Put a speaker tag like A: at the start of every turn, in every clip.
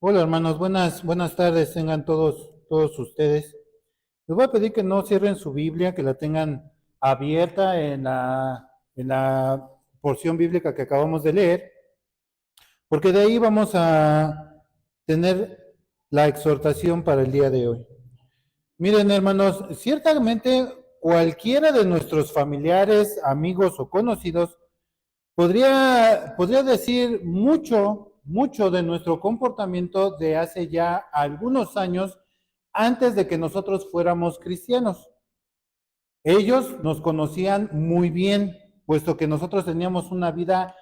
A: Hola hermanos, buenas tardes tengan todos ustedes. Les voy a pedir que no cierren su Biblia, que la tengan abierta en la porción bíblica que acabamos de leer, porque de ahí vamos a tener la exhortación para el día de hoy. Miren hermanos, ciertamente cualquiera de nuestros familiares, amigos o conocidos podría decir mucho de nuestro comportamiento de hace ya algunos años antes de que nosotros fuéramos cristianos. Ellos nos conocían muy bien, puesto que nosotros teníamos una vida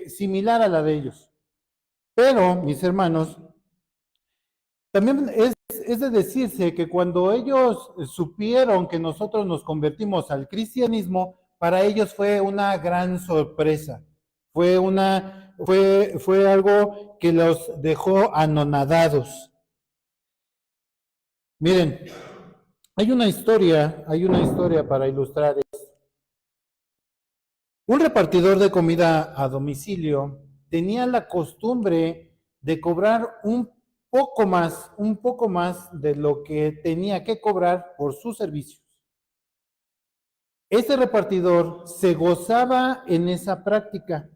A: similar a la de ellos. Pero, mis hermanos, también es de decirse que cuando ellos supieron que nosotros nos convertimos al cristianismo, para ellos fue una gran sorpresa. Fue algo que los dejó anonadados. Miren, hay una historia para ilustrar esto. Un repartidor de comida a domicilio tenía la costumbre de cobrar un poco más de lo que tenía que cobrar por sus servicios. Este repartidor se gozaba en esa práctica,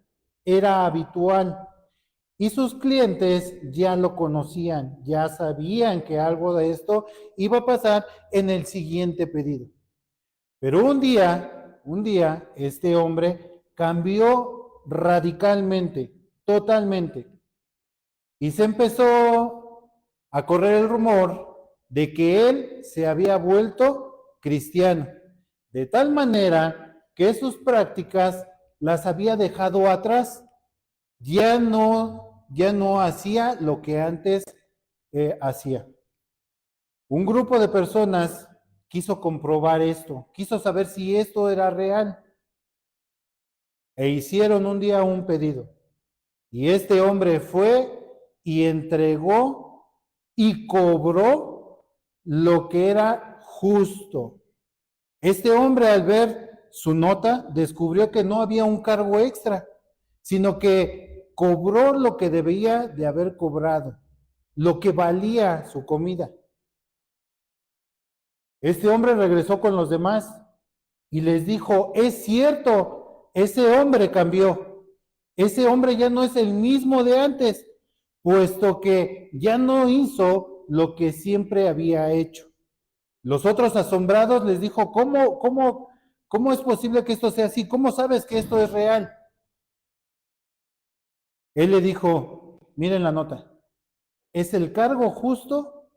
A: era habitual, y sus clientes ya lo conocían, ya sabían que algo de esto iba a pasar en el siguiente pedido. Pero un día, este hombre cambió radicalmente, totalmente, y se empezó a correr el rumor de que él se había vuelto cristiano, de tal manera que sus prácticas las había dejado atrás. Ya no hacía lo que antes hacía. Un grupo de personas quiso comprobar esto, quiso saber si esto era real, e hicieron un día un pedido. Y este hombre fue y entregó y cobró lo que era justo. Este hombre, al ver su nota, descubrió que no había un cargo extra, sino que cobró lo que debía de haber cobrado, lo que valía su comida. Este hombre regresó con los demás y les dijo: es cierto, ese hombre cambió, ese hombre ya no es el mismo de antes, puesto que ya no hizo lo que siempre había hecho. Los otros, asombrados, les dijo: ¿Cómo es posible que esto sea así? ¿Cómo sabes que esto es real? Él le dijo: miren la nota, es el cargo justo,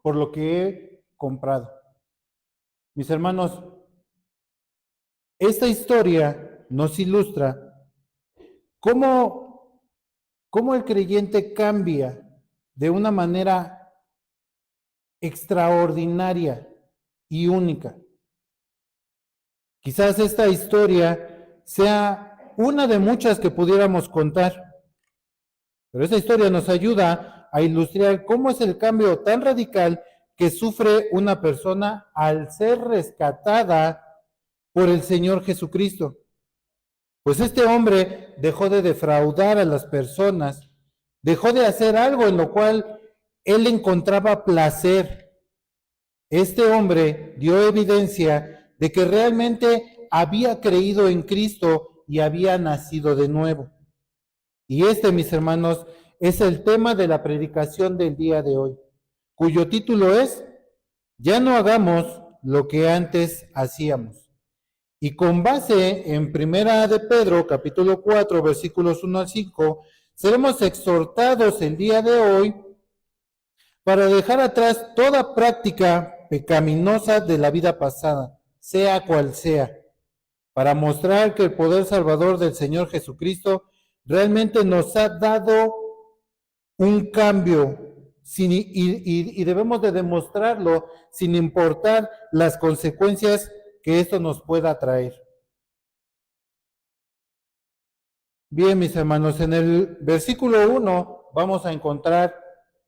A: por lo que he comprado. Mis hermanos, esta historia nos ilustra cómo el creyente cambia de una manera extraordinaria y única. Quizás esta historia sea una de muchas que pudiéramos contar, pero esta historia nos ayuda a ilustrar cómo es el cambio tan radical que sufre una persona al ser rescatada por el Señor Jesucristo. Pues este hombre dejó de defraudar a las personas, dejó de hacer algo en lo cual él encontraba placer. Este hombre dio evidencia de que realmente había creído en Cristo y había nacido de nuevo. Y mis hermanos, es el tema de la predicación del día de hoy, cuyo título es: ya no hagamos lo que antes hacíamos. Y con base en Primera de Pedro, capítulo 4, versículos 1 al 5, seremos exhortados el día de hoy para dejar atrás toda práctica pecaminosa de la vida pasada, sea cual sea, para mostrar que el poder salvador del Señor Jesucristo realmente nos ha dado un cambio y debemos de demostrarlo sin importar las consecuencias que esto nos pueda traer. Bien, mis hermanos, en el versículo 1 vamos a encontrar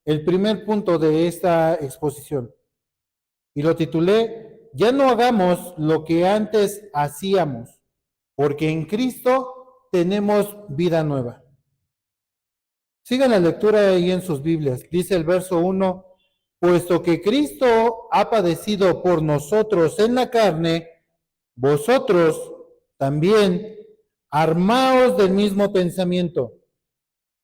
A: el primer punto de esta exposición y lo titulé: ya no hagamos lo que antes hacíamos, porque en Cristo tenemos vida nueva. Sigan la lectura ahí en sus Biblias. Dice el verso 1, puesto que Cristo ha padecido por nosotros en la carne, vosotros también armaos del mismo pensamiento,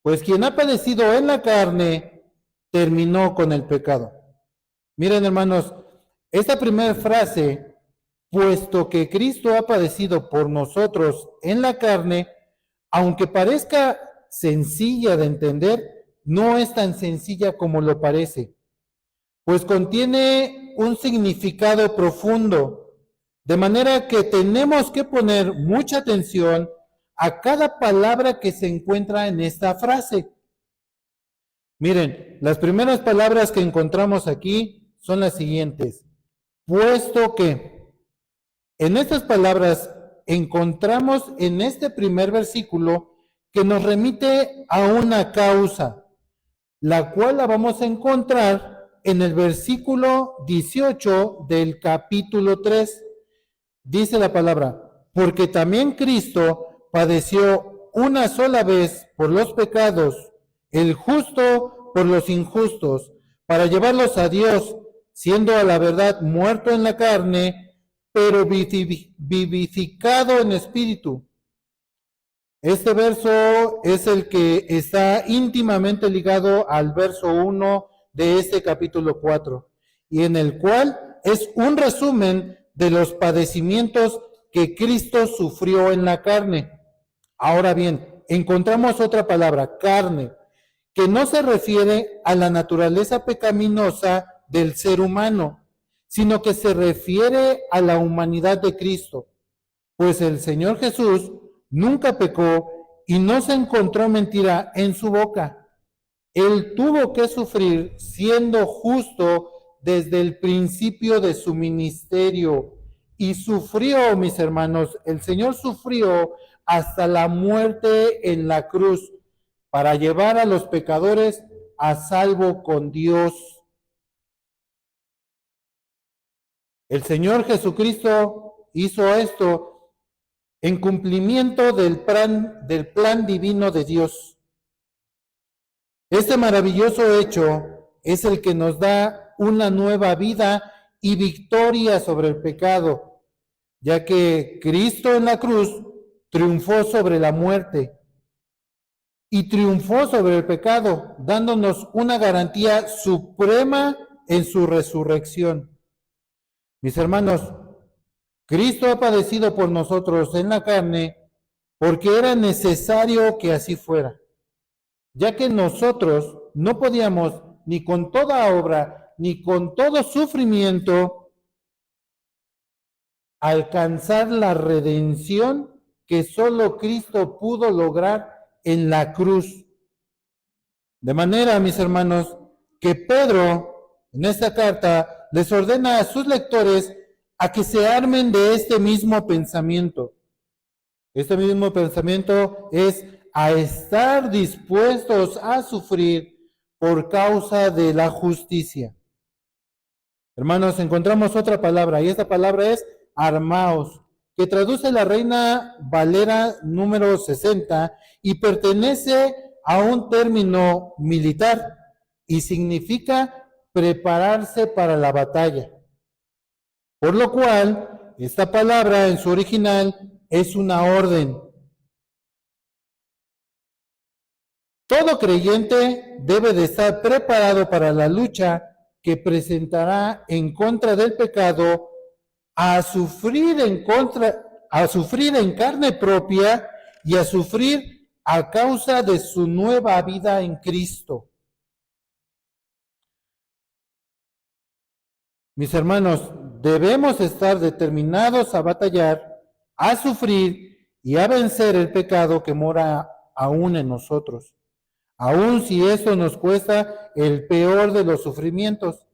A: pues quien ha padecido en la carne terminó con el pecado. Miren, hermanos, esta primera frase, puesto que Cristo ha padecido por nosotros en la carne, aunque parezca sencilla de entender, no es tan sencilla como lo parece, pues contiene un significado profundo, de manera que tenemos que poner mucha atención a cada palabra que se encuentra en esta frase. Miren, las primeras palabras que encontramos aquí son las siguientes. Puesto que, en estas palabras encontramos en este primer versículo que nos remite a una causa, la cual la vamos a encontrar en el versículo 18 del capítulo 3. Dice la palabra, porque también Cristo padeció una sola vez por los pecados, el justo por los injustos, para llevarlos a Dios, siendo a la verdad muerto en la carne, pero vivificado en espíritu. Este verso es el que está íntimamente ligado al verso 1 de este capítulo 4, y en el cual es un resumen de los padecimientos que Cristo sufrió en la carne. Ahora bien, encontramos otra palabra, carne, que no se refiere a la naturaleza pecaminosa del ser humano, sino que se refiere a la humanidad de Cristo, pues el Señor Jesús nunca pecó y no se encontró mentira en su boca. Él tuvo que sufrir siendo justo desde el principio de su ministerio y sufrió, mis hermanos, el Señor sufrió hasta la muerte en la cruz para llevar a los pecadores a salvo con Dios. El Señor Jesucristo hizo esto en cumplimiento del plan divino de Dios. Este maravilloso hecho es el que nos da una nueva vida y victoria sobre el pecado, ya que Cristo en la cruz triunfó sobre la muerte y triunfó sobre el pecado, dándonos una garantía suprema en su resurrección. Mis hermanos, Cristo ha padecido por nosotros en la carne porque era necesario que así fuera, ya que nosotros no podíamos ni con toda obra, ni con todo sufrimiento, alcanzar la redención que solo Cristo pudo lograr en la cruz. De manera, mis hermanos, que Pedro, en esta carta, les ordena a sus lectores a que se armen de este mismo pensamiento. Este mismo pensamiento es a estar dispuestos a sufrir por causa de la justicia. Hermanos, encontramos otra palabra, y esta palabra es armaos, que traduce la Reina Valera número 60 y pertenece a un término militar y significa prepararse para la batalla. Por lo cual, esta palabra en su original es una orden. Todo creyente debe de estar preparado para la lucha que presentará en contra del pecado, a sufrir en carne propia y a sufrir a causa de su nueva vida en Cristo. Mis hermanos, debemos estar determinados a batallar, a sufrir y a vencer el pecado que mora aún en nosotros, aun si esto nos cuesta el peor de los sufrimientos,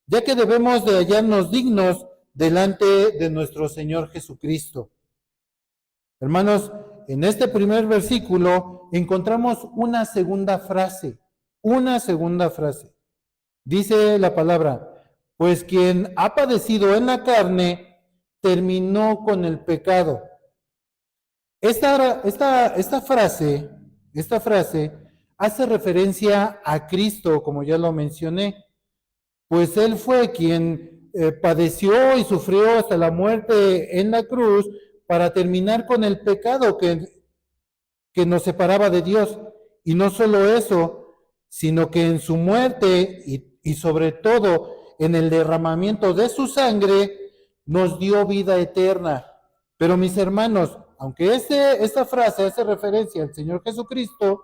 A: ya que debemos de hallarnos dignos delante de nuestro Señor Jesucristo. Hermanos, en este primer versículo encontramos una segunda frase. Dice la palabra, pues quien ha padecido en la carne terminó con el pecado. Esta frase hace referencia a Cristo, como ya lo mencioné, pues Él fue quien padeció y sufrió hasta la muerte en la cruz para terminar con el pecado que nos separaba de Dios. Y no solo eso, sino que en su muerte y sobre todo en el derramamiento de su sangre, nos dio vida eterna. Pero mis hermanos, aunque esta frase hace referencia al Señor Jesucristo,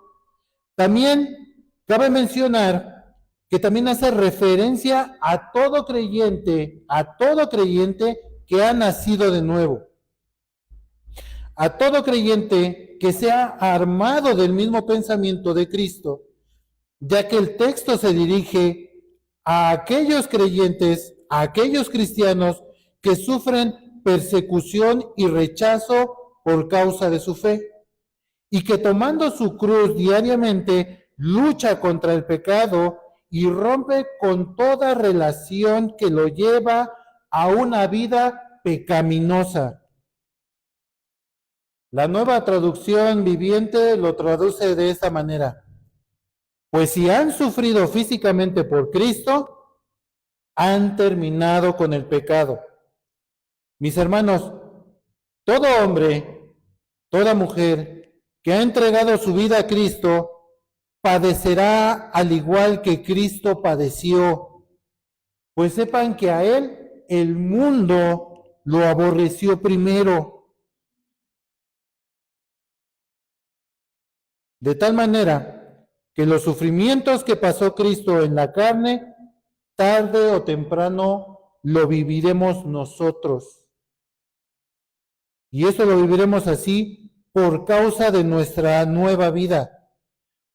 A: también cabe mencionar que también hace referencia a todo creyente que ha nacido de nuevo. A todo creyente que se ha armado del mismo pensamiento de Cristo, ya que el texto se dirige a aquellos creyentes, a aquellos cristianos que sufren persecución y rechazo por causa de su fe, y que tomando su cruz diariamente lucha contra el pecado y rompe con toda relación que lo lleva a una vida pecaminosa. La Nueva Traducción Viviente lo traduce de esta manera: pues si han sufrido físicamente por Cristo, han terminado con el pecado. Mis hermanos, todo hombre, toda mujer que ha entregado su vida a Cristo, padecerá al igual que Cristo padeció. Pues sepan que a Él el mundo lo aborreció primero. De tal manera que los sufrimientos que pasó Cristo en la carne, tarde o temprano lo viviremos nosotros. Y eso lo viviremos así por causa de nuestra nueva vida,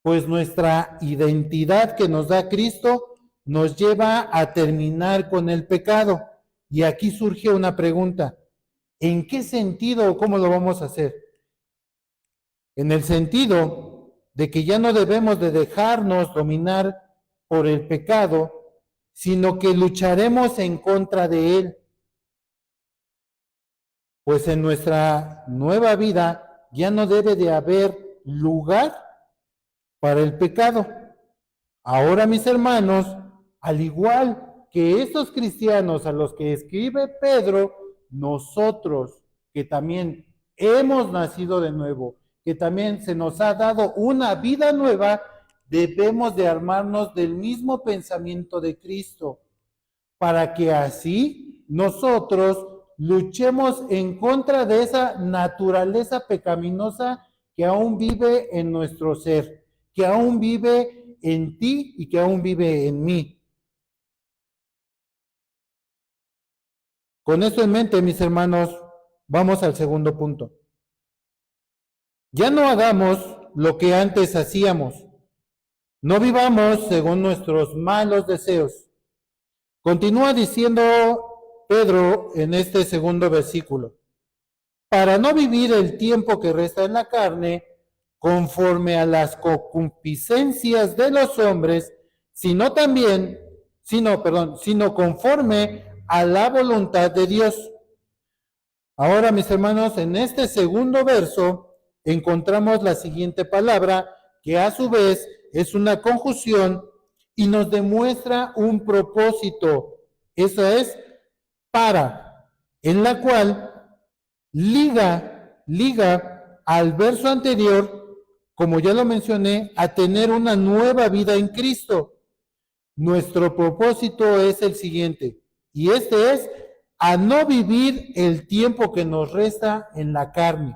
A: pues nuestra identidad que nos da Cristo nos lleva a terminar con el pecado. Y aquí surge una pregunta: ¿en qué sentido o cómo lo vamos a hacer? En el sentido de que ya no debemos de dejarnos dominar por el pecado, sino que lucharemos en contra de él. Pues en nuestra nueva vida ya no debe de haber lugar para el pecado. Ahora, mis hermanos, al igual que estos cristianos a los que escribe Pedro, nosotros que también hemos nacido de nuevo, que también se nos ha dado una vida nueva, debemos de armarnos del mismo pensamiento de Cristo, para que así nosotros luchemos en contra de esa naturaleza pecaminosa que aún vive en nuestro ser, que aún vive en ti y que aún vive en mí. Con eso en mente, mis hermanos, vamos al segundo punto. Ya no hagamos lo que antes hacíamos. No vivamos según nuestros malos deseos. Continúa diciendo Pedro en este segundo versículo: para no vivir el tiempo que resta en la carne conforme a las concupiscencias de los hombres, sino conforme a la voluntad de Dios. Ahora, mis hermanos, en este segundo verso encontramos la siguiente palabra, que a su vez es una conjunción y nos demuestra un propósito. Eso es para, en la cual liga al verso anterior, como ya lo mencioné, a tener una nueva vida en Cristo. Nuestro propósito es el siguiente, y este es a no vivir el tiempo que nos resta en la carne.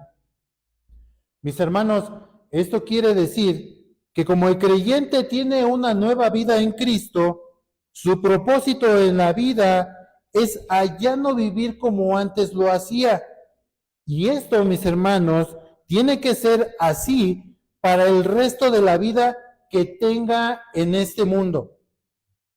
A: Mis hermanos, esto quiere decir que como el creyente tiene una nueva vida en Cristo, su propósito en la vida es a ya no vivir como antes lo hacía. Y esto, mis hermanos, tiene que ser así para el resto de la vida que tenga en este mundo.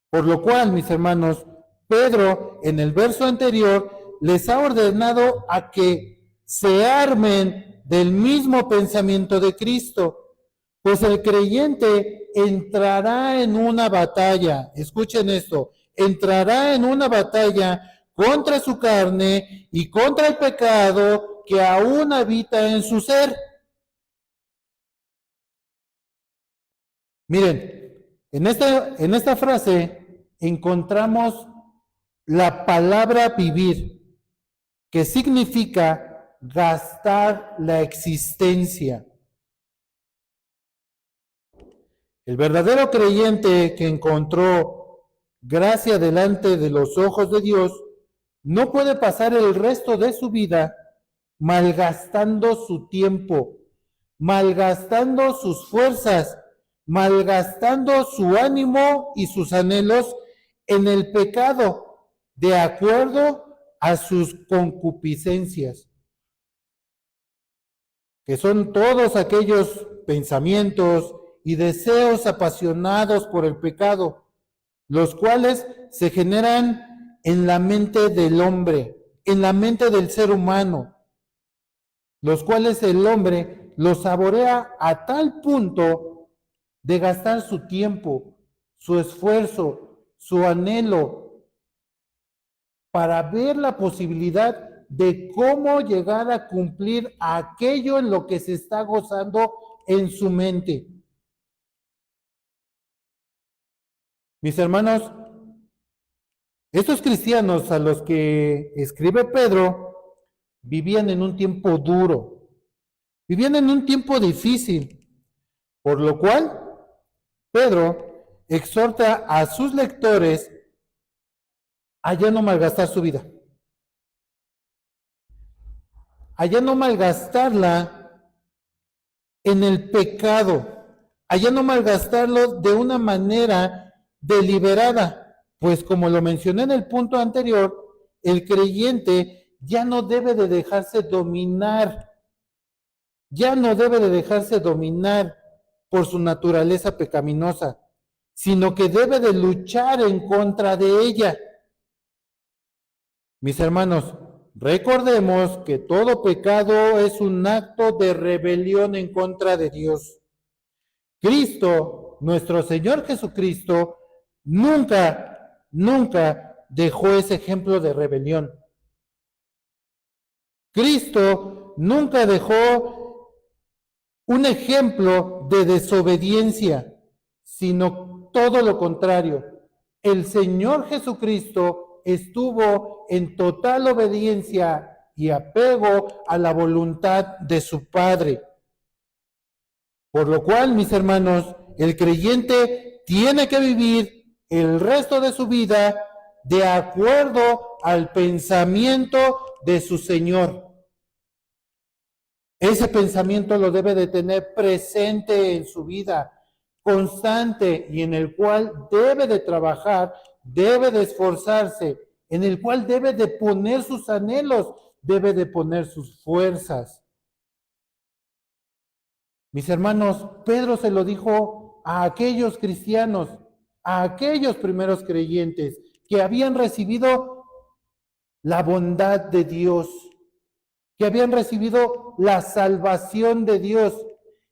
A: Por lo cual, mis hermanos, Pedro en el verso anterior les ha ordenado a que se armen del mismo pensamiento de Cristo, pues el creyente entrará en una batalla. Escuchen esto: entrará en una batalla contra su carne y contra el pecado que aún habita en su ser. Miren, en esta frase encontramos la palabra vivir, que significa gastar la existencia. El verdadero creyente que encontró gracia delante de los ojos de Dios no puede pasar el resto de su vida malgastando su tiempo, malgastando sus fuerzas, malgastando su ánimo y sus anhelos en el pecado, de acuerdo a sus concupiscencias, que son todos aquellos pensamientos y deseos apasionados por el pecado, los cuales se generan en la mente del hombre, en la mente del ser humano, los cuales el hombre los saborea a tal punto de gastar su tiempo, su esfuerzo, su anhelo, para ver la posibilidad de cómo llegar a cumplir aquello en lo que se está gozando en su mente. Mis hermanos, estos cristianos a los que escribe Pedro vivían en un tiempo duro, vivían en un tiempo difícil, por lo cual Pedro exhorta a sus lectores a ya no malgastar su vida, a ya no malgastarla en el pecado, a ya no malgastarlo de una manera deliberada, pues como lo mencioné en el punto anterior, el creyente ya no debe de dejarse dominar, ya no debe de dejarse dominar por su naturaleza pecaminosa, sino que debe de luchar en contra de ella. Mis hermanos, recordemos que todo pecado es un acto de rebelión en contra de Dios. Cristo, nuestro Señor Jesucristo, nunca dejó ese ejemplo de rebelión. Cristo nunca dejó un ejemplo de desobediencia, sino todo lo contrario. El Señor Jesucristo estuvo en total obediencia y apego a la voluntad de su Padre. Por lo cual, mis hermanos, el creyente tiene que vivir el resto de su vida de acuerdo al pensamiento de su Señor. Ese pensamiento lo debe de tener presente en su vida, constante, y en el cual debe de trabajar, debe de esforzarse, en el cual debe de poner sus anhelos, debe de poner sus fuerzas. Mis hermanos, Pedro se lo dijo a aquellos cristianos, a aquellos primeros creyentes que habían recibido la bondad de Dios, que habían recibido la salvación de Dios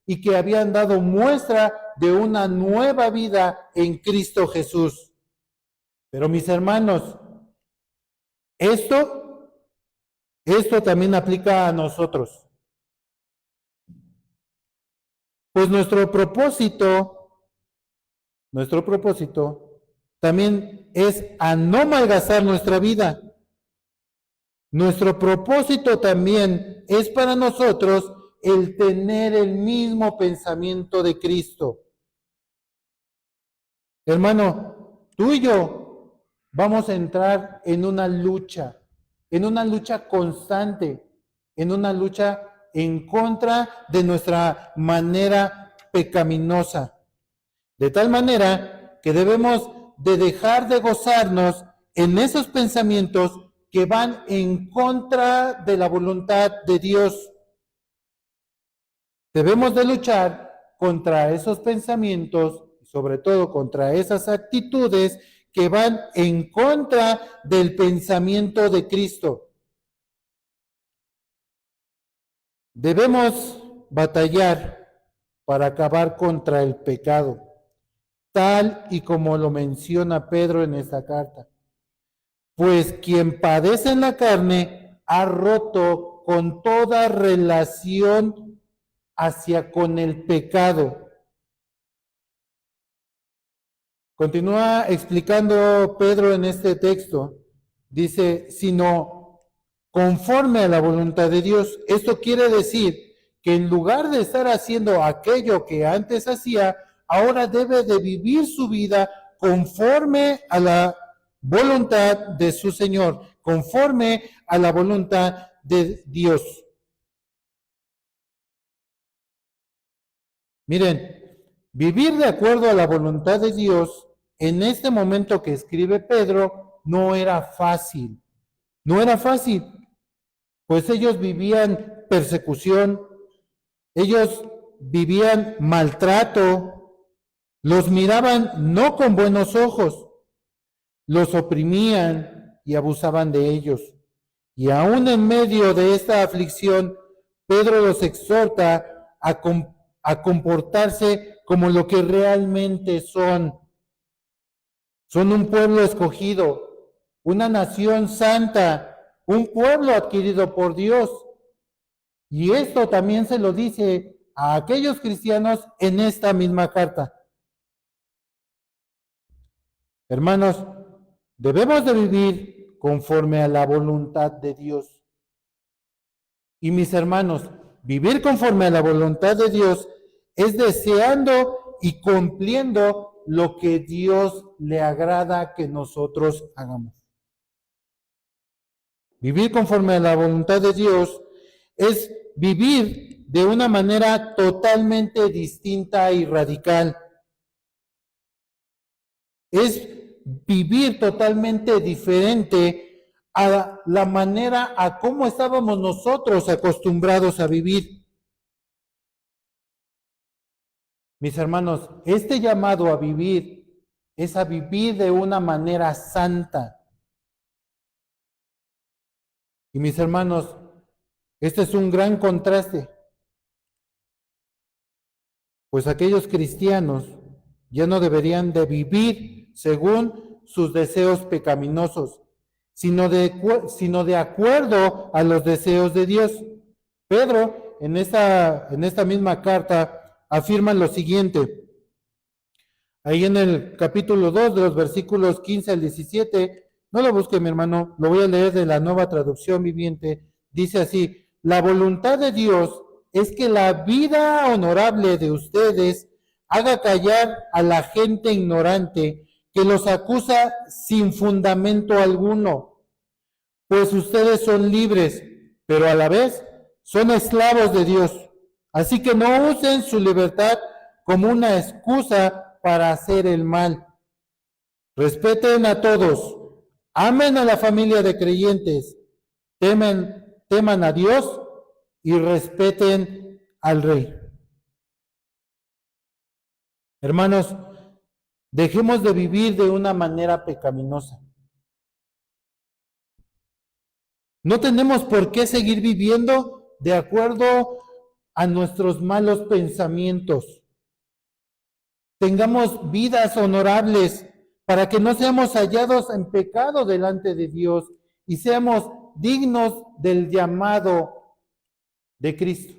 A: y que habían dado muestra de una nueva vida en Cristo Jesús. Pero mis hermanos, esto también aplica a nosotros. Pues nuestro propósito también es a no malgastar nuestra vida. Nuestro propósito también es para nosotros el tener el mismo pensamiento de Cristo. Hermano, tú y yo vamos a entrar en una lucha constante, en una lucha en contra de nuestra manera pecaminosa. De tal manera que debemos de dejar de gozarnos en esos pensamientos que van en contra de la voluntad de Dios. Debemos de luchar contra esos pensamientos, sobre todo contra esas actitudes que van en contra del pensamiento de Cristo. Debemos batallar para acabar contra el pecado, tal y como lo menciona Pedro en esta carta. Pues quien padece en la carne ha roto con toda relación hacia con el pecado. Continúa explicando Pedro en este texto. Dice, sino conforme a la voluntad de Dios. Esto quiere decir que en lugar de estar haciendo aquello que antes hacía, ahora debe de vivir su vida conforme a la voluntad de su Señor, conforme a la voluntad de Dios. Miren, vivir de acuerdo a la voluntad de Dios en este momento que escribe Pedro no era fácil. No era fácil, pues ellos vivían persecución, ellos vivían maltrato, los miraban no con buenos ojos, los oprimían y abusaban de ellos. Y aún en medio de esta aflicción, Pedro los exhorta a comportarse como lo que realmente son. Son un pueblo escogido, una nación santa, un pueblo adquirido por Dios. Y esto también se lo dice a aquellos cristianos en esta misma carta. Hermanos, debemos de vivir conforme a la voluntad de Dios. Y mis hermanos, vivir conforme a la voluntad de Dios es deseando y cumpliendo lo que Dios le agrada que nosotros hagamos. Vivir conforme a la voluntad de Dios es vivir de una manera totalmente distinta y radical. Es vivir totalmente diferente a la manera a cómo estábamos nosotros acostumbrados a vivir. Mis hermanos, este llamado a vivir es a vivir de una manera santa. Y mis hermanos, este es un gran contraste, pues aquellos cristianos ya no deberían de vivir según sus deseos pecaminosos, sino de acuerdo a los deseos de Dios. Pedro, en esta misma carta, afirma lo siguiente. Ahí en el capítulo 2, de los versículos 15 al 17, no lo busque, mi hermano, lo voy a leer de la Nueva Traducción Viviente. Dice así: la voluntad de Dios es que la vida honorable de ustedes haga callar a la gente ignorante que los acusa sin fundamento alguno, pues ustedes son libres, pero a la vez son esclavos de Dios. Así que no usen su libertad como una excusa para hacer el mal. Respeten a todos, amen a la familia de creyentes, teman a Dios y respeten al Rey. Hermanos, dejemos de vivir de una manera pecaminosa. No tenemos por qué seguir viviendo de acuerdo a nuestros malos pensamientos. Tengamos vidas honorables para que no seamos hallados en pecado delante de Dios y seamos dignos del llamado de Cristo.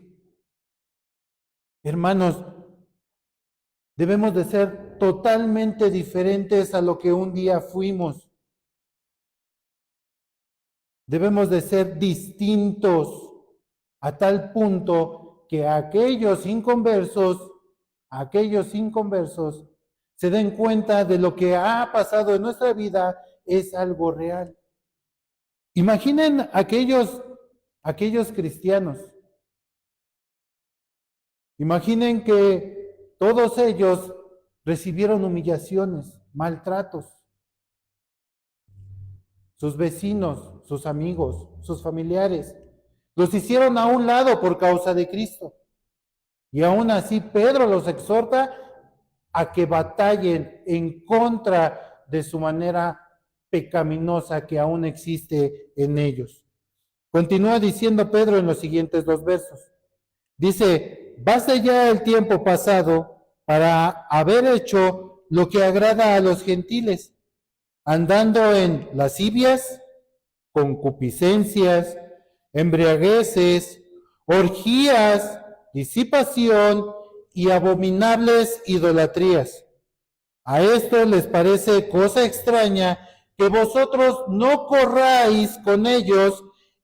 A: Hermanos, debemos de ser totalmente diferentes a lo que un día fuimos. Debemos de ser distintos a tal punto que aquellos inconversos se den cuenta de lo que ha pasado en nuestra vida es algo real. Imaginen aquellos cristianos. Imaginen que todos ellos recibieron humillaciones, maltratos. Sus vecinos, sus amigos, sus familiares, los hicieron a un lado por causa de Cristo. Y aún así Pedro los exhorta a que batallen en contra de su manera pecaminosa que aún existe en ellos. Continúa diciendo Pedro en los siguientes 2 versos. Dice: basta ya el tiempo pasado para haber hecho lo que agrada a los gentiles, andando en lascivias, concupiscencias, embriagueces, orgías, disipación y abominables idolatrías. A esto les parece cosa extraña que vosotros no corráis con ellos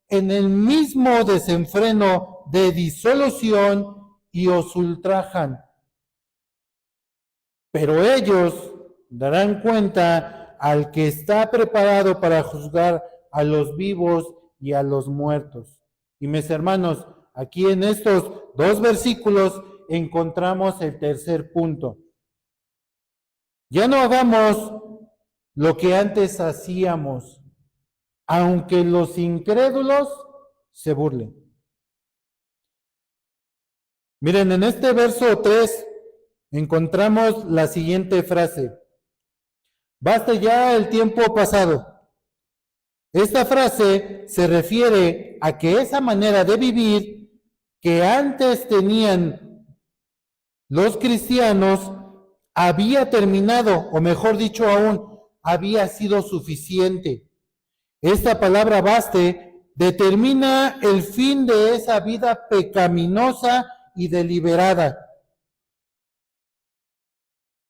A: en el mismo desenfreno de disolución y os ultrajan. Pero ellos darán cuenta al que está preparado para juzgar a los vivos y a los muertos. Y mis hermanos, aquí en estos dos versículos encontramos el tercer punto. Ya no hagamos lo que antes hacíamos, aunque los incrédulos se burlen. Miren, en este verso 3 encontramos la siguiente frase: basta ya el tiempo pasado. Esta frase se refiere a que esa manera de vivir que antes tenían los cristianos había terminado, o mejor dicho aún, había sido suficiente. Esta palabra baste determina el fin de esa vida pecaminosa y deliberada.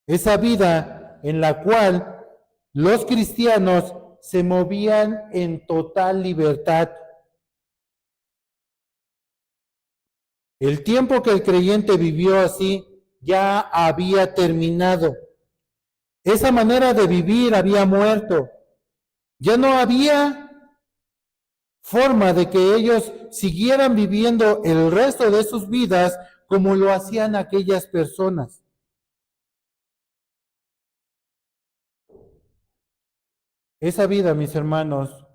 A: Esa vida en la cual los cristianos se movían en total libertad. El tiempo que el creyente vivió así ya había terminado. Esa manera de vivir había muerto. Ya no había forma de que ellos siguieran viviendo el resto de sus vidas como lo hacían aquellas personas. Esa vida, mis hermanos,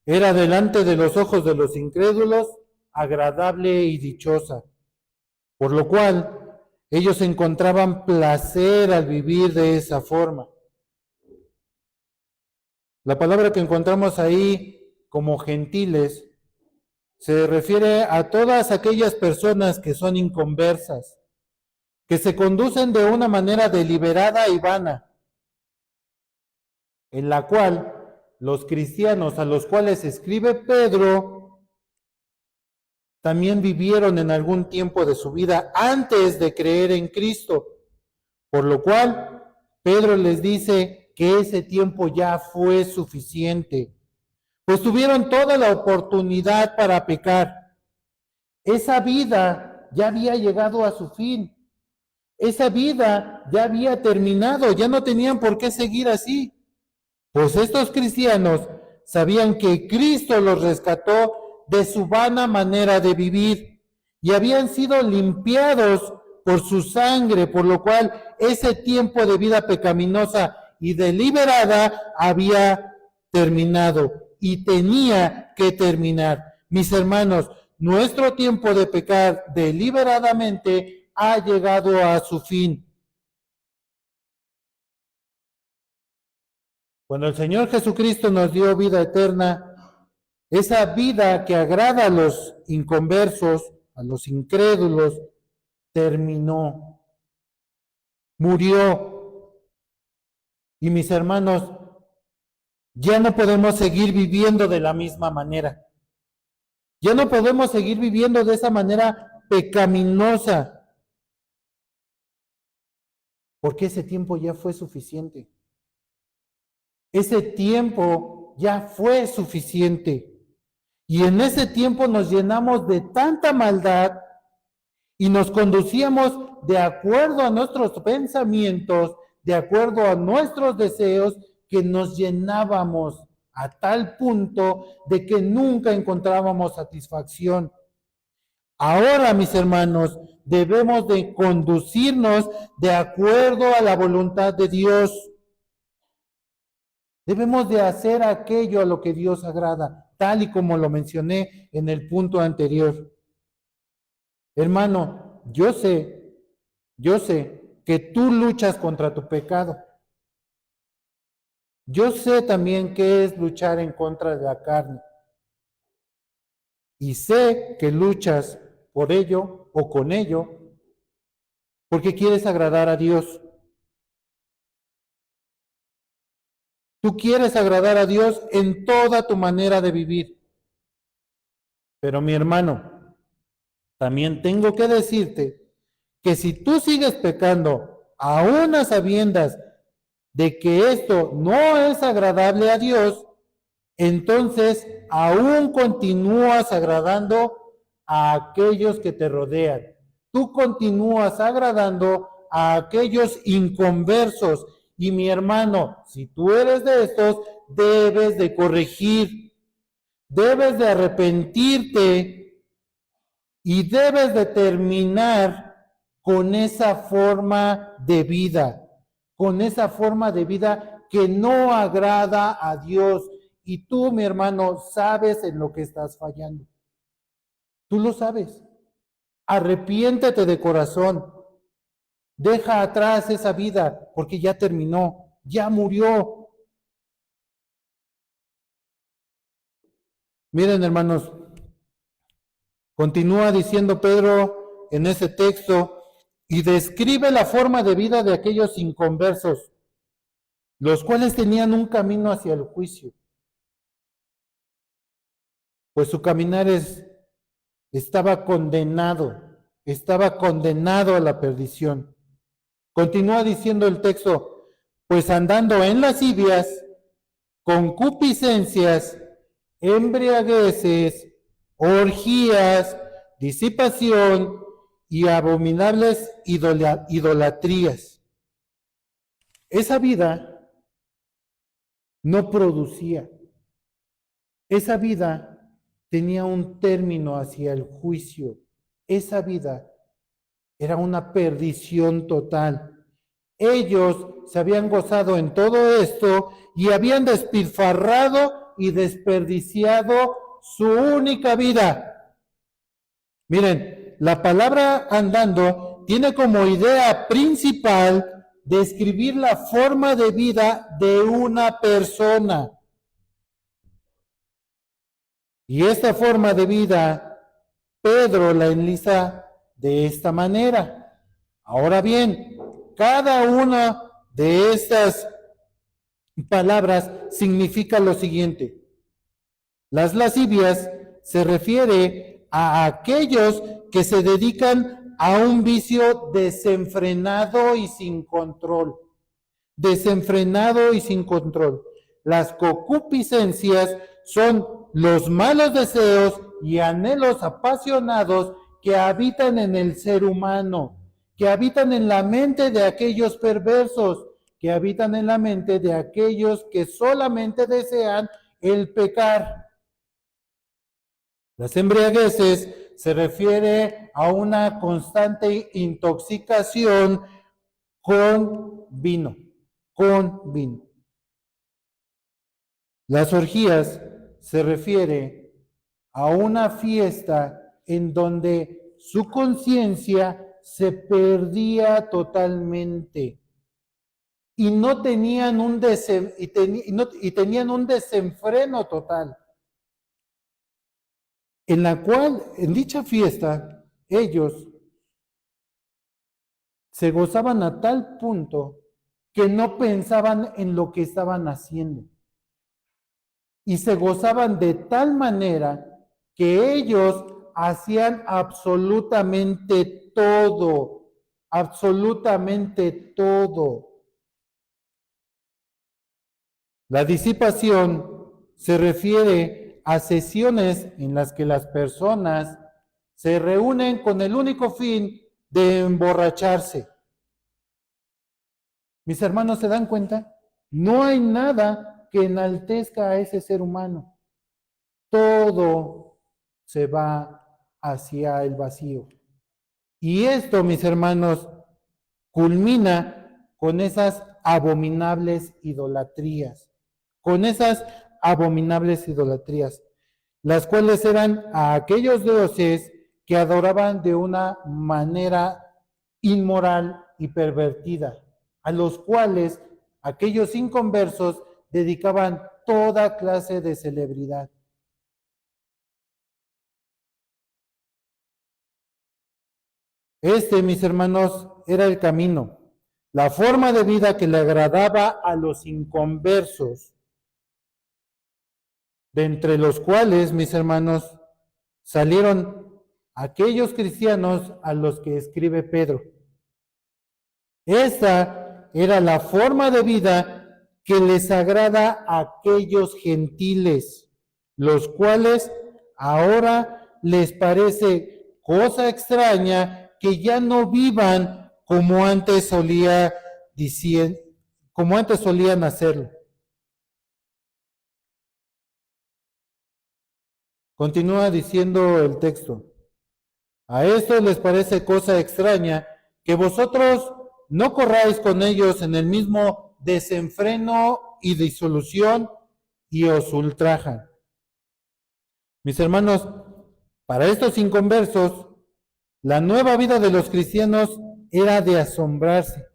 A: era delante de los ojos de los incrédulos agradable y dichosa, por lo cual ellos encontraban placer al vivir de esa forma. La palabra que encontramos ahí como gentiles se refiere a todas aquellas personas que son inconversas, que se conducen de una manera deliberada y vana, en la cual los cristianos a los cuales escribe Pedro también vivieron en algún tiempo de su vida antes de creer en Cristo, por lo cual Pedro les dice que ese tiempo ya fue suficiente, pues tuvieron toda la oportunidad para pecar. Esa vida ya había llegado a su fin, esa vida ya había terminado, ya no tenían por qué seguir así. Pues estos cristianos sabían que Cristo los rescató de su vana manera de vivir y habían sido limpiados por su sangre, por lo cual ese tiempo de vida pecaminosa y deliberada había terminado y tenía que terminar. Mis hermanos, nuestro tiempo de pecar deliberadamente ha llegado a su fin. Cuando el Señor Jesucristo nos dio vida eterna, esa vida que agrada a los inconversos, a los incrédulos, terminó, murió. Y mis hermanos, ya no podemos seguir viviendo de la misma manera. Ya no podemos seguir viviendo de esa manera pecaminosa, porque ese tiempo ya fue suficiente. Ese tiempo ya fue suficiente. Y en ese tiempo nos llenamos de tanta maldad y nos conducíamos de acuerdo a nuestros pensamientos, de acuerdo a nuestros deseos, que nos llenábamos a tal punto de que nunca encontrábamos satisfacción. Ahora, mis hermanos, debemos de conducirnos de acuerdo a la voluntad de Dios. Debemos de hacer aquello a lo que Dios agrada, tal y como lo mencioné en el punto anterior. Hermano, yo sé que tú luchas contra tu pecado. Yo sé también qué es luchar en contra de la carne. Y sé que luchas por ello o con ello porque quieres agradar a Dios. Tú quieres agradar a Dios en toda tu manera de vivir. Pero mi hermano, también tengo que decirte que si tú sigues pecando, aún a sabiendas de que esto no es agradable a Dios, entonces aún continúas agradando a aquellos que te rodean. Tú continúas agradando a aquellos inconversos. Y mi hermano, si tú eres de estos, debes de corregir, debes de arrepentirte y debes de terminar con esa forma de vida, con esa forma de vida que no agrada a Dios. Y tú, mi hermano, sabes en lo que estás fallando. Tú lo sabes. Arrepiéntete de corazón. Deja atrás esa vida porque ya terminó, ya murió. Miren, hermanos, continúa diciendo Pedro en ese texto y describe la forma de vida de aquellos inconversos, los cuales tenían un camino hacia el juicio, pues su caminar estaba condenado a la perdición. Continúa diciendo el texto, pues andando en lascivias, concupiscencias, embriagueces, orgías, disipación y abominables idolatrías. Esa vida no producía. Esa vida tenía un término hacia el juicio. Esa vida era una perdición total. Ellos se habían gozado en todo esto y habían despilfarrado y desperdiciado su única vida. Miren, la palabra andando tiene como idea principal describir la forma de vida de una persona. Y esta forma de vida, Pedro la enliza de esta manera. Ahora bien, cada una de estas palabras significa lo siguiente. Las lascivias se refiere a aquellos que se dedican a un vicio desenfrenado y sin control. Desenfrenado y sin control. Las concupiscencias son los malos deseos y anhelos apasionados que habitan en el ser humano, que habitan en la mente de aquellos perversos, que habitan en la mente de aquellos que solamente desean el pecar. Las embriagueces se refiere a una constante intoxicación con vino. Las orgías se refiere a una fiesta en donde su conciencia se perdía totalmente y no tenían tenían un desenfreno total, en la cual en dicha fiesta ellos se gozaban a tal punto que no pensaban en lo que estaban haciendo. Y se gozaban de tal manera que ellos hacían absolutamente todo, absolutamente todo. La disipación se refiere a sesiones en las que las personas se reúnen con el único fin de emborracharse. Mis hermanos, ¿se dan cuenta? No hay nada que enaltezca a ese ser humano. Todo se va hacia el vacío. Y esto, mis hermanos, culmina con esas abominables idolatrías, las cuales eran a aquellos dioses que adoraban de una manera inmoral y pervertida, a los cuales aquellos inconversos dedicaban toda clase de celebridad. Mis hermanos, era el camino, la forma de vida que le agradaba a los inconversos, de entre los cuales, mis hermanos, salieron aquellos cristianos a los que escribe Pedro. Esa era la forma de vida que les agrada a aquellos gentiles, los cuales ahora les parece cosa extraña que ya no vivan como antes solían hacerlo. Continúa diciendo el texto: a esto les parece cosa extraña que vosotros no corráis con ellos en el mismo desenfreno y disolución y os ultrajan. Mis hermanos, para estos inconversos, la nueva vida de los cristianos era de asombrarse,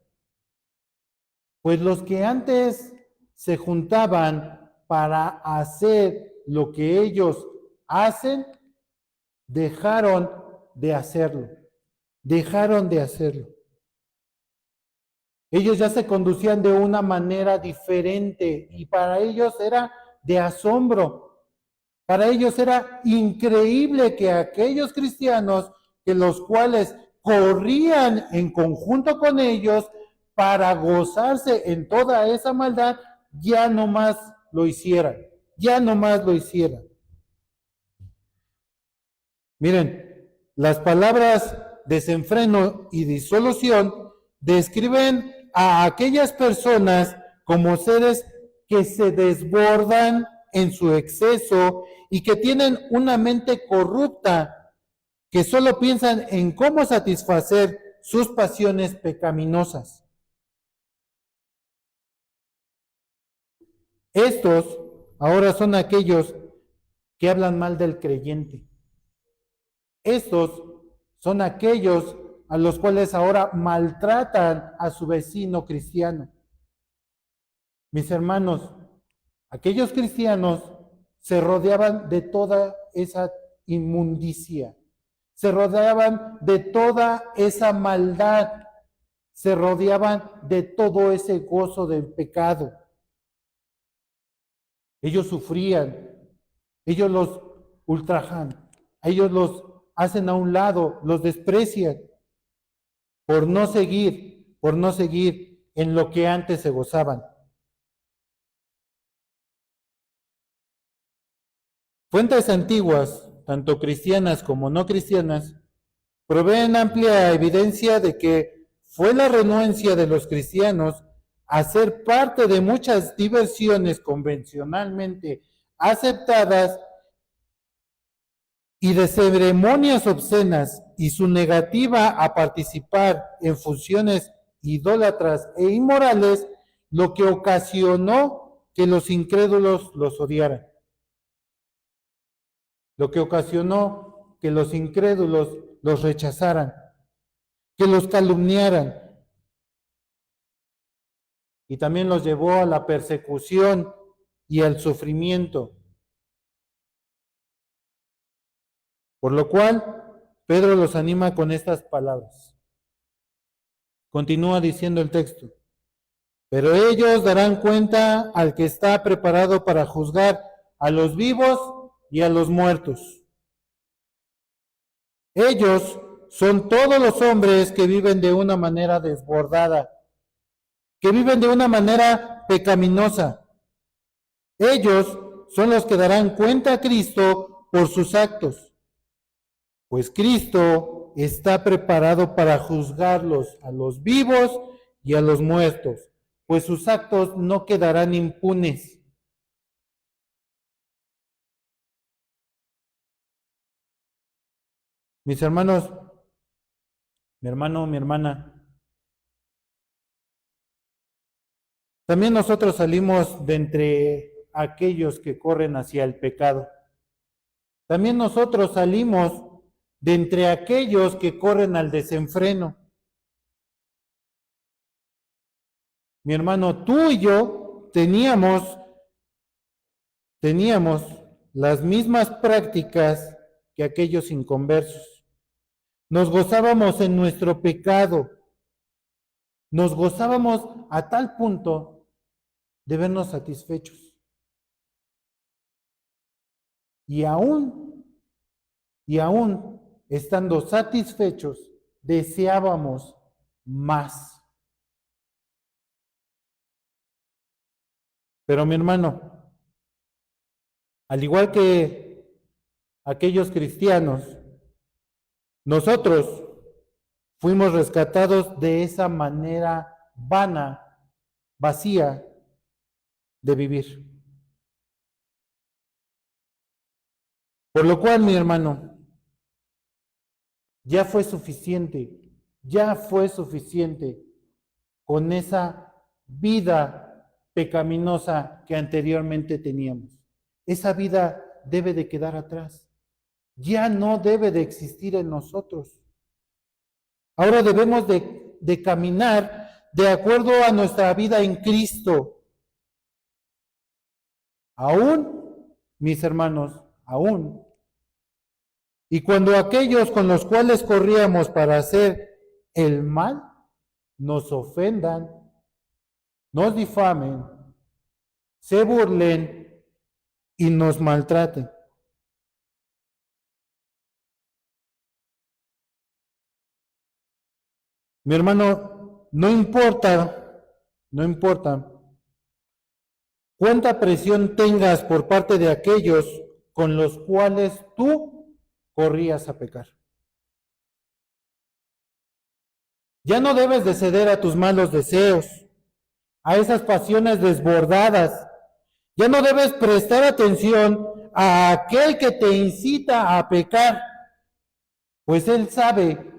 A: pues los que antes se juntaban para hacer lo que ellos hacen, dejaron de hacerlo. Ellos ya se conducían de una manera diferente y para ellos era de asombro. Para ellos era increíble que aquellos cristianos, que los cuales corrían en conjunto con ellos para gozarse en toda esa maldad, ya no más lo hicieran. Miren, las palabras desenfreno y disolución describen a aquellas personas como seres que se desbordan en su exceso y que tienen una mente corrupta, que solo piensan en cómo satisfacer sus pasiones pecaminosas. Estos ahora son aquellos que hablan mal del creyente. Estos son aquellos a los cuales ahora maltratan a su vecino cristiano. Mis hermanos, aquellos cristianos se rodeaban de toda esa inmundicia, se rodeaban de toda esa maldad, se rodeaban de todo ese gozo del pecado. Ellos sufrían, ellos los ultrajan, ellos los hacen a un lado, los desprecian por no seguir en lo que antes se gozaban. Fuentes antiguas, tanto cristianas como no cristianas, proveen amplia evidencia de que fue la renuencia de los cristianos a ser parte de muchas diversiones convencionalmente aceptadas y de ceremonias obscenas y su negativa a participar en funciones idólatras e inmorales, lo que ocasionó que los incrédulos los odiaran. Lo que ocasionó que los incrédulos los rechazaran, que los calumniaran. Y también los llevó a la persecución y al sufrimiento. Por lo cual, Pedro los anima con estas palabras. Continúa diciendo el texto: pero ellos darán cuenta al que está preparado para juzgar a los vivos y a los muertos. Ellos son todos los hombres que viven de una manera desbordada, que viven de una manera pecaminosa. Ellos son los que darán cuenta a Cristo por sus actos, pues Cristo está preparado para juzgarlos a los vivos y a los muertos, pues sus actos no quedarán impunes. Mis hermanos, mi hermano, mi hermana, también nosotros salimos de entre aquellos que corren hacia el pecado. También nosotros salimos de entre aquellos que corren al desenfreno. Mi hermano, tú y yo teníamos las mismas prácticas que aquellos inconversos. Nos gozábamos en nuestro pecado, Nos gozábamos a tal punto de vernos satisfechos. Y aún estando satisfechos, deseábamos más. Pero mi hermano, al igual que aquellos cristianos, nosotros fuimos rescatados de esa manera vana, vacía de vivir. Por lo cual, mi hermano, ya fue suficiente con esa vida pecaminosa que anteriormente teníamos. Esa vida debe de quedar atrás. Ya no debe de existir en nosotros. Ahora debemos de caminar de acuerdo a nuestra vida en Cristo. Aún, mis hermanos, aún. Y cuando aquellos con los cuales corríamos para hacer el mal nos ofendan, nos difamen, se burlen y nos maltraten. Mi hermano, no importa cuánta presión tengas por parte de aquellos con los cuales tú corrías a pecar. Ya no debes de ceder a tus malos deseos, a esas pasiones desbordadas. Ya no debes prestar atención a aquel que te incita a pecar, pues él sabe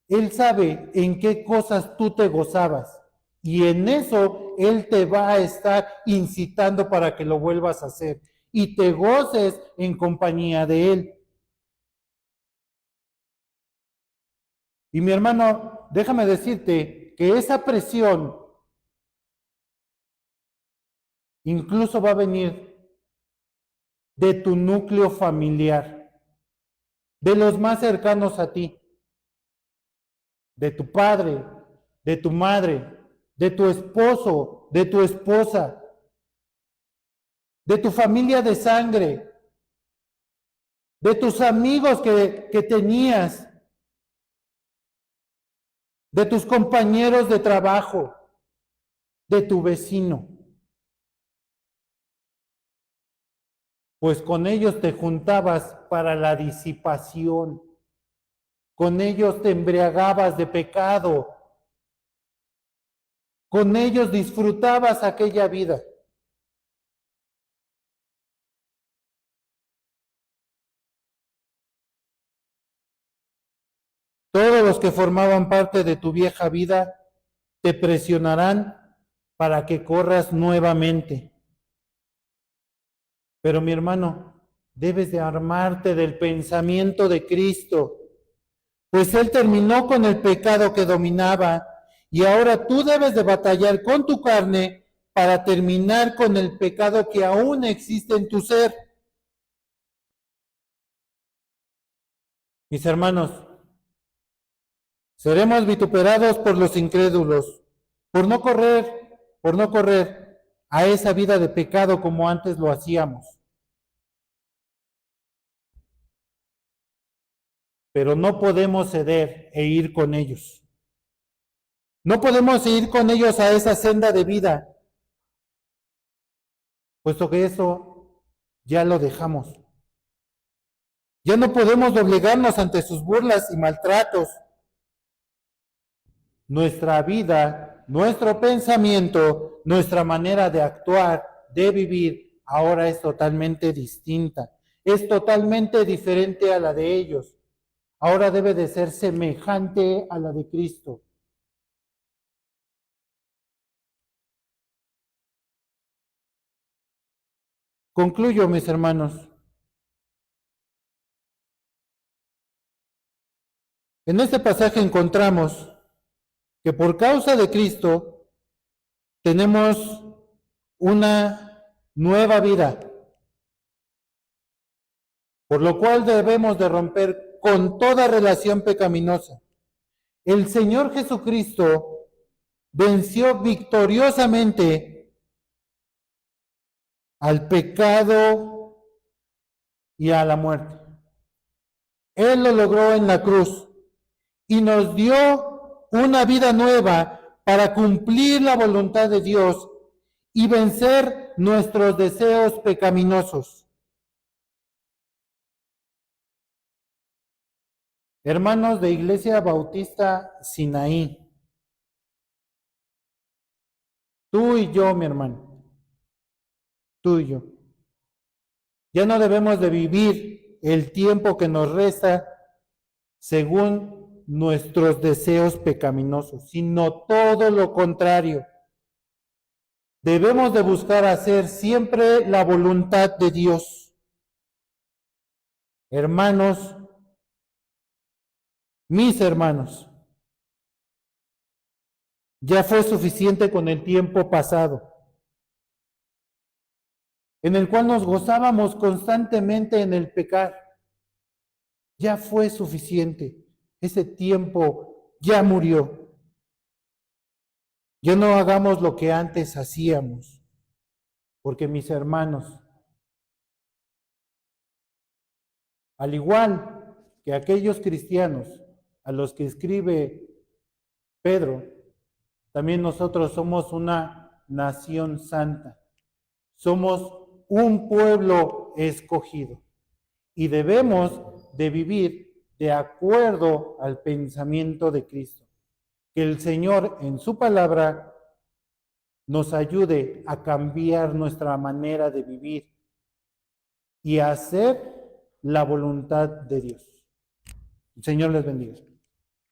A: en qué cosas tú te gozabas. Y en eso Él te va a estar incitando para que lo vuelvas a hacer y te goces en compañía de Él. Y mi hermano, déjame decirte que esa presión incluso va a venir de tu núcleo familiar, de los más cercanos a ti, de tu padre, de tu madre, de tu esposo, de tu esposa, de tu familia de sangre, de tus amigos que tenías, de tus compañeros de trabajo, de tu vecino. Pues con ellos te juntabas para la disipación, con ellos te embriagabas de pecado, con ellos disfrutabas aquella vida. Todos los que formaban parte de tu vieja vida te presionarán para que corras nuevamente. Pero mi hermano, debes de armarte del pensamiento de Cristo, pues Él terminó con el pecado que dominaba y ahora tú debes de batallar con tu carne para terminar con el pecado que aún existe en tu ser. Mis hermanos, seremos vituperados por los incrédulos, por no correr a esa vida de pecado como antes lo hacíamos. Pero no podemos ceder e ir con ellos. No podemos ir con ellos a esa senda de vida, puesto que eso ya lo dejamos. Ya no podemos doblegarnos ante sus burlas y maltratos. Nuestra vida, nuestro pensamiento, nuestra manera de actuar, de vivir, ahora es totalmente distinta. Es totalmente diferente a la de ellos. Ahora debe de ser semejante a la de Cristo. Concluyo, mis hermanos. En este pasaje encontramos que por causa de Cristo tenemos una nueva vida, por lo cual debemos de romper con toda relación pecaminosa. El Señor Jesucristo venció victoriosamente al pecado y a la muerte. Él lo logró en la cruz y nos dio una vida nueva para cumplir la voluntad de Dios y vencer nuestros deseos pecaminosos. Hermanos de Iglesia Bautista Sinaí, tú y yo, mi hermano, tú y yo, ya no debemos de vivir el tiempo que nos resta según nuestros deseos pecaminosos, sino todo lo contrario. Debemos de buscar hacer siempre la voluntad de Dios. Hermanos, mis hermanos, ya fue suficiente con el tiempo pasado, en el cual nos gozábamos constantemente en el pecar. Ya fue suficiente. Ese tiempo ya murió. Ya no hagamos lo que antes hacíamos, porque mis hermanos, al igual que aquellos cristianos a los que escribe Pedro, también nosotros somos una nación santa. Somos un pueblo escogido y debemos de vivir de acuerdo al pensamiento de Cristo. Que el Señor en su palabra nos ayude a cambiar nuestra manera de vivir y a hacer la voluntad de Dios. El Señor les bendiga.